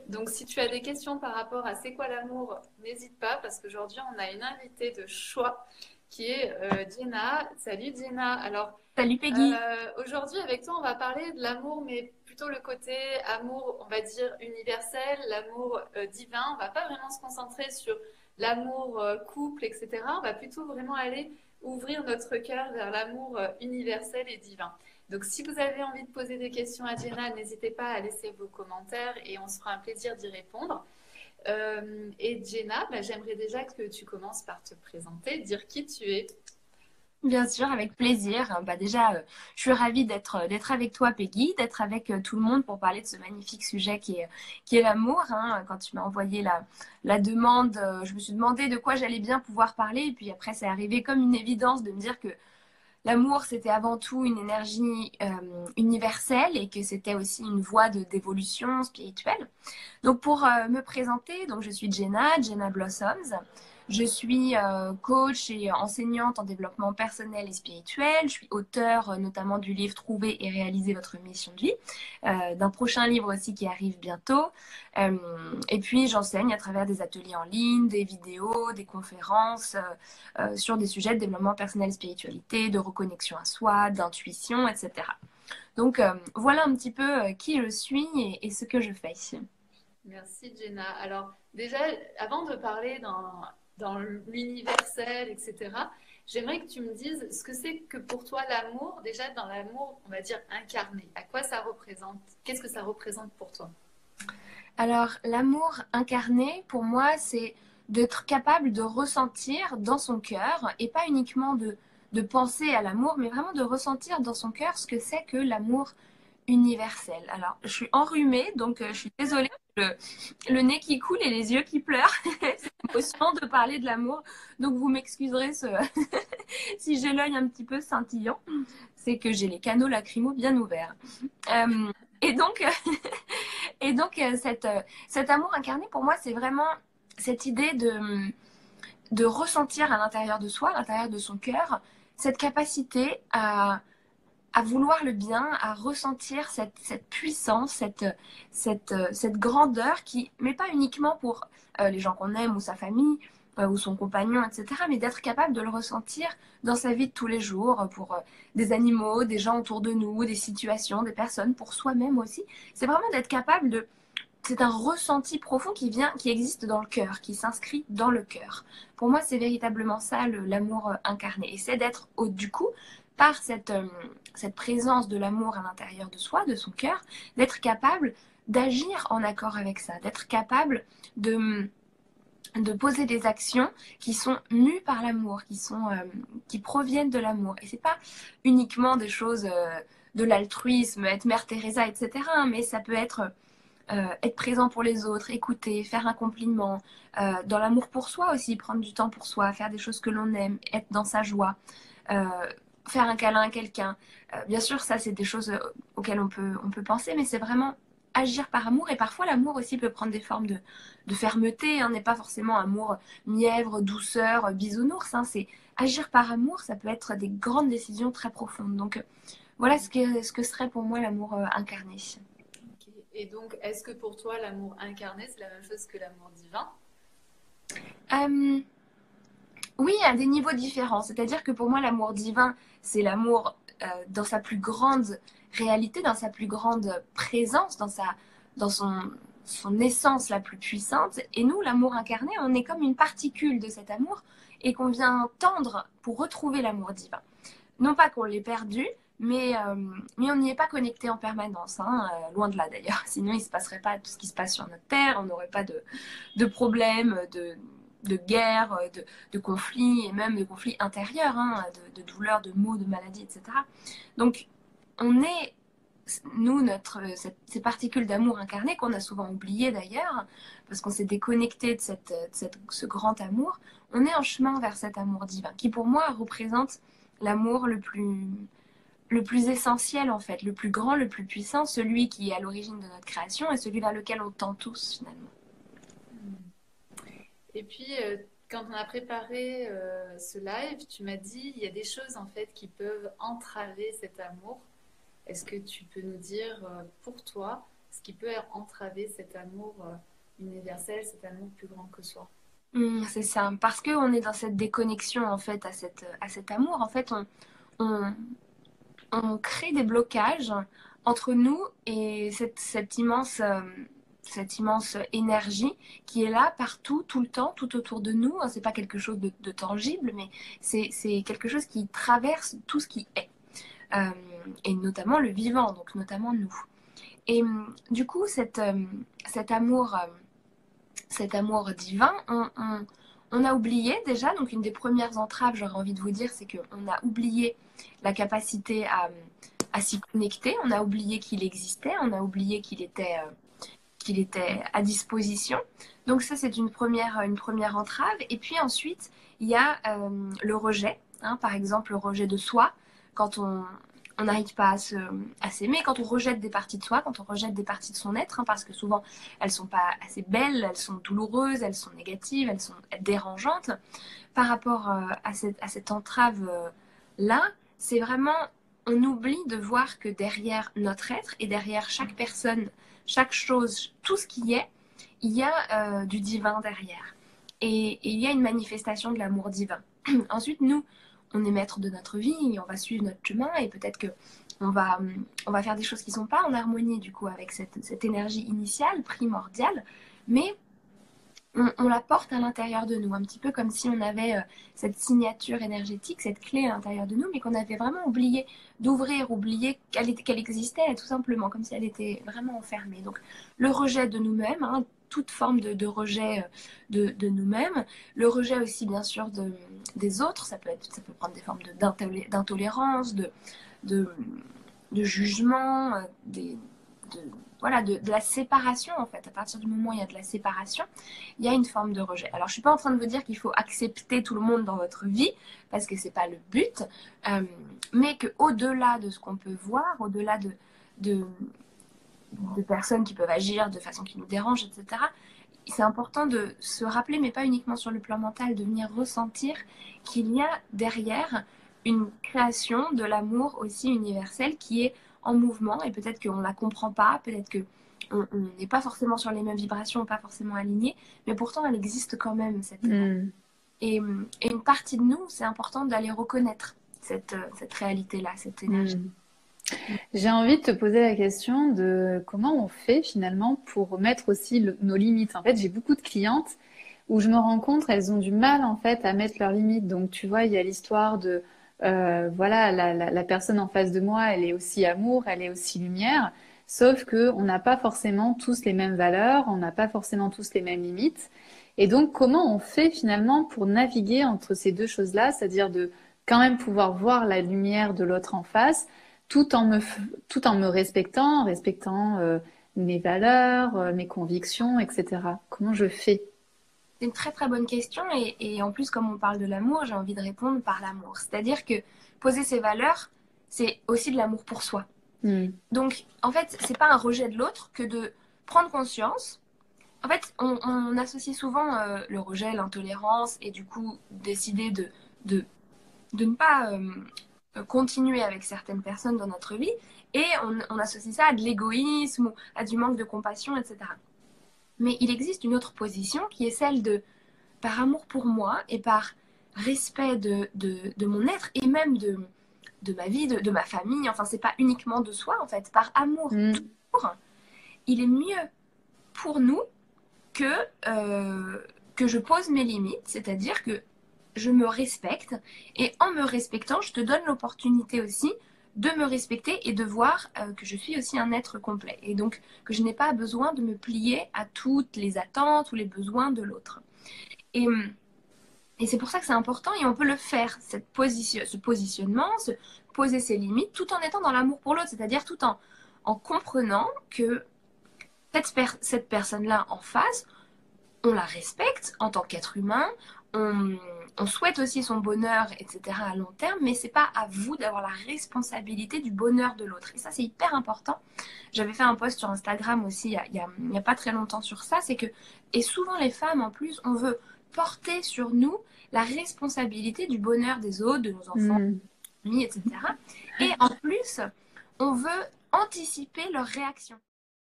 Donc, si tu as des questions par rapport à c'est quoi l'amour, n'hésite pas parce qu'aujourd'hui, on a une invitée de choix qui est Jenna. Salut Jenna. Alors, Salut Peggy. aujourd'hui, avec toi, on va parler de l'amour, mais plutôt le côté amour, on va dire universel, l'amour divin. On va pas vraiment se concentrer sur l'amour couple, etc. On va plutôt vraiment aller ouvrir notre cœur vers l'amour universel et divin. Donc, si vous avez envie de poser des questions à Jenna, n'hésitez pas à laisser vos commentaires et on se fera un plaisir d'y répondre. Et Jenna, bah, j'aimerais déjà que tu commences par te présenter, dire qui tu es. Bien sûr, avec plaisir. Bah déjà, je suis ravie d'être avec toi, Peggy, d'être avec tout le monde pour parler de ce magnifique sujet qui est l'amour, hein. Quand tu m'as envoyé la demande, je me suis demandé de quoi j'allais bien pouvoir parler. Et puis après, c'est arrivé comme une évidence de me dire que l'amour, c'était avant tout une énergie universelle et que c'était aussi une voie d'évolution spirituelle. Donc pour me présenter, donc je suis Jenna Blossoms. Je suis coach et enseignante en développement personnel et spirituel. Je suis auteure notamment du livre Trouver et réaliser votre mission de vie, d'un prochain livre aussi qui arrive bientôt. Euh, et puis j'enseigne à travers des ateliers en ligne, des vidéos, des conférences sur des sujets de développement personnel et spiritualité, de reconnexion à soi, d'intuition, etc. Donc voilà un petit peu qui je suis et ce que je fais. Merci Jenna. Alors déjà, avant de parler dans l'universel, etc., j'aimerais que tu me dises ce que c'est que pour toi l'amour, déjà dans l'amour, on va dire incarné. À quoi ça représente? Qu'est-ce que ça représente pour toi? Alors, l'amour incarné, pour moi, c'est d'être capable de ressentir dans son cœur, et pas uniquement de penser à l'amour, mais vraiment de ressentir dans son cœur ce que c'est que l'amour universel. Alors, je suis enrhumée, donc je suis désolée, le nez qui coule et les yeux qui pleurent. C'est l'émotion de parler de l'amour, donc vous m'excuserez si j'ai l'œil un petit peu scintillant, c'est que j'ai les canaux lacrymaux bien ouverts. Euh, et donc, cet amour incarné, pour moi, c'est vraiment cette idée de ressentir à l'intérieur de soi, à l'intérieur de son cœur, cette capacité à vouloir le bien, à ressentir cette puissance, cette grandeur qui, mais pas uniquement pour les gens qu'on aime ou sa famille ou son compagnon, etc., mais d'être capable de le ressentir dans sa vie de tous les jours, pour des animaux, des gens autour de nous, des situations, des personnes, pour soi-même aussi. C'est vraiment d'être capable de... C'est un ressenti profond qui vient, qui existe dans le cœur, qui s'inscrit dans le cœur. Pour moi, c'est véritablement ça l'amour incarné. Et c'est d'être, du coup, par cette présence de l'amour à l'intérieur de soi, de son cœur, d'être capable d'agir en accord avec ça, d'être capable de, de poser des actions qui sont mues par l'amour, qui proviennent de l'amour. Et c'est pas uniquement des choses de l'altruisme, être Mère Teresa, etc. Mais ça peut être présent pour les autres, écouter, faire un compliment, dans l'amour pour soi aussi, prendre du temps pour soi, faire des choses que l'on aime, être dans sa joie, euh, faire un câlin à quelqu'un. Bien sûr, ça, c'est des choses auxquelles on peut penser, mais c'est vraiment agir par amour. Et parfois, l'amour aussi peut prendre des formes de fermeté, hein, n'est pas forcément amour mièvre, douceur, bisounours. Hein, c'est agir par amour, ça peut être des grandes décisions très profondes. Donc, voilà ce que serait pour moi l'amour incarné. Ok. Et donc, est-ce que pour toi l'amour incarné, c'est la même chose que l'amour divin? Euh, Oui, à des niveaux différents. C'est-à-dire que pour moi, l'amour divin, c'est l'amour dans sa plus grande réalité, dans sa plus grande présence, dans son essence la plus puissante. Et nous, l'amour incarné, on est comme une particule de cet amour et qu'on vient tendre pour retrouver l'amour divin. Non pas qu'on l'ait perdu, mais on n'y est pas connecté en permanence, hein, loin de là d'ailleurs. Sinon, il ne se passerait pas tout ce qui se passe sur notre Terre, on n'aurait pas de problèmes, de guerre, de conflits, et même de conflits intérieurs, hein, de douleurs, de maux, de maladies, etc. Donc, on est, nous, ces particules d'amour incarné, qu'on a souvent oubliées d'ailleurs, parce qu'on s'est déconnecté ce grand amour, on est en chemin vers cet amour divin, qui pour moi représente l'amour le plus essentiel en fait, le plus grand, le plus puissant, celui qui est à l'origine de notre création et celui vers lequel on tend tous finalement. Hmm. Et puis, quand on a préparé ce live, tu m'as dit il y a des choses en fait qui peuvent entraver cet amour. Est-ce que tu peux nous dire pour toi ce qui peut entraver cet amour universel, cet amour plus grand que soi. C'est ça, parce qu'on est dans cette déconnexion en fait à cet amour. En fait, on, on crée des blocages entre nous et cette immense énergie qui est là partout, tout le temps, tout autour de nous. C'est pas quelque chose de tangible, mais c'est quelque chose qui traverse tout ce qui est. Euh, et notamment le vivant, donc notamment nous. Et du coup, cet amour divin, on a oublié déjà, donc une des premières entraves, j'aurais envie de vous dire, c'est qu'on a oublié la capacité à s'y connecter, on a oublié qu'il existait, on a oublié qu'il était à disposition. Donc ça, c'est une première entrave. Et puis ensuite, il y a le rejet, hein, par exemple le rejet de soi, quand on n'arrive pas à s'aimer, quand on rejette des parties de soi, quand on rejette des parties de son être, hein, parce que souvent elles sont pas assez belles, elles sont douloureuses, elles sont négatives, elles sont dérangeantes. Par rapport à cette entrave-là, c'est vraiment, on oublie de voir que derrière notre être et derrière chaque personne, chaque chose, tout ce qui est, il y a du divin derrière. Et il y a une manifestation de l'amour divin. Ensuite, nous, on est maître de notre vie, et on va suivre notre chemin et peut-être que on va faire des choses qui ne sont pas en harmonie du coup avec cette énergie initiale, primordiale, mais on la porte à l'intérieur de nous, un petit peu comme si on avait cette signature énergétique, cette clé à l'intérieur de nous, mais qu'on avait vraiment oublié d'ouvrir, oublié qu'elle existait tout simplement, comme si elle était vraiment enfermée. Donc le rejet de nous-mêmes, hein, toute forme de rejet de nous-mêmes, le rejet aussi bien sûr des autres, ça peut prendre des formes d'intolérance, de, de jugement, voilà, de la séparation en fait. À partir du moment où il y a de la séparation, il y a une forme de rejet. Alors je suis pas en train de vous dire qu'il faut accepter tout le monde dans votre vie, parce que c'est pas le but, mais qu'au-delà de ce qu'on peut voir, au-delà de personnes qui peuvent agir de façon qui nous dérange, etc., c'est important de se rappeler, mais pas uniquement sur le plan mental, de venir ressentir qu'il y a derrière une création de l'amour aussi universel qui est en mouvement, et peut-être qu'on ne la comprend pas, peut-être qu'on n'est pas forcément sur les mêmes vibrations, pas forcément alignés, mais pourtant elle existe quand même. Et une partie de nous, c'est important d'aller reconnaître cette réalité-là, cette énergie. J'ai envie de te poser la question de comment on fait finalement pour mettre aussi nos limites. En fait, j'ai beaucoup de clientes où je me rends compte, elles ont du mal en fait à mettre leurs limites. Donc, tu vois, il y a l'histoire de, voilà, la personne en face de moi, elle est aussi amour, elle est aussi lumière. Sauf que on n'a pas forcément tous les mêmes valeurs, on n'a pas forcément tous les mêmes limites. Et donc, comment on fait finalement pour naviguer entre ces deux choses-là, c'est-à-dire de quand même pouvoir voir la lumière de l'autre en face, tout en me respectant, mes valeurs, mes convictions, etc. Comment je fais? C'est une très très bonne question et en plus comme on parle de l'amour, j'ai envie de répondre par l'amour. C'est-à-dire que poser ses valeurs, c'est aussi de l'amour pour soi. Donc en fait, c'est pas un rejet de l'autre que de prendre conscience. En fait, on associe souvent le rejet, l'intolérance et du coup décider de ne pas continuer avec certaines personnes dans notre vie et on associe ça à de l'égoïsme ou à du manque de compassion, etc. Mais il existe une autre position qui est celle de, par amour pour moi et par respect de mon être et même de ma vie, de ma famille, enfin c'est pas uniquement de soi en fait, par amour toujours, il est mieux pour nous que je pose mes limites, c'est-à-dire que je me respecte et en me respectant, je te donne l'opportunité aussi de me respecter et de voir que je suis aussi un être complet et donc que je n'ai pas besoin de me plier à toutes les attentes ou les besoins de l'autre. Et c'est pour ça que c'est important et on peut le faire, ce positionnement, poser ses limites tout en étant dans l'amour pour l'autre, c'est-à-dire tout en comprenant que cette personne-là en face, on la respecte en tant qu'être humain, on souhaite aussi son bonheur, etc. à long terme, mais c'est pas à vous d'avoir la responsabilité du bonheur de l'autre. Et ça, c'est hyper important. J'avais fait un post sur Instagram aussi il y a pas très longtemps sur ça, c'est que, et souvent les femmes en plus, on veut porter sur nous la responsabilité du bonheur des autres, de nos enfants, etc. Et en plus, on veut anticiper leurs réactions.